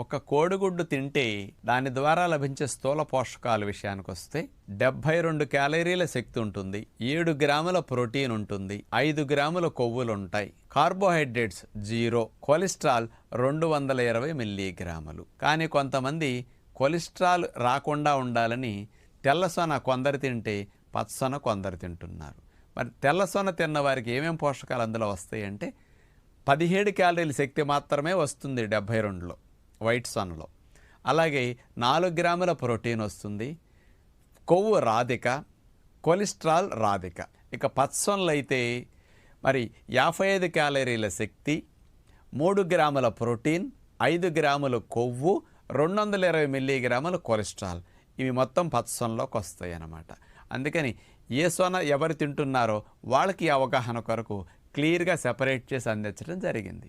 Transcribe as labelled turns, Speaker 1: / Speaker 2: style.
Speaker 1: ఒక కోడిగుడ్డు తింటే దాని ద్వారా లభించే స్థూల పోషకాల విషయానికి వస్తే 72 క్యాలరీల శక్తి ఉంటుంది, 7 గ్రాముల ప్రోటీన్ ఉంటుంది, 5 గ్రాముల కొవ్వులు ఉంటాయి, కార్బోహైడ్రేట్స్ 0, కొలెస్ట్రాల్ 220 మిల్లీగ్రాములు. కానీ కొంతమంది కొలెస్ట్రాల్ రాకుండా ఉండాలని తెల్లసొన కొందరు తింటే పచ్చసొన కొందరు తింటున్నారు. మరి తెల్లసొన తిన్న వారికి ఏమేం పోషకాలు అందులో వస్తాయంటే 17 క్యాలరీల శక్తి మాత్రమే వస్తుంది 72లో వైట్ సొనలో. అలాగే 4 గ్రాముల ప్రోటీన్ వస్తుంది, కొవ్వు రాధిక, కొలెస్ట్రాల్ రాధిక. ఇక పచ్చసొనలు అయితే మరి 55 క్యాలరీల శక్తి, 3 గ్రాముల ప్రోటీన్, 5 గ్రాముల కొవ్వు, 220 మిల్లీగ్రాముల కొలెస్ట్రాల్. ఇవి మొత్తం పచ్చసొనలోకి వస్తాయి అన్నమాట. అందుకని ఏ సొన ఎవరు తింటున్నారో వాళ్ళకి అవగాహన కొరకు క్లియర్గా సెపరేట్ చేసి అందించడం జరిగింది.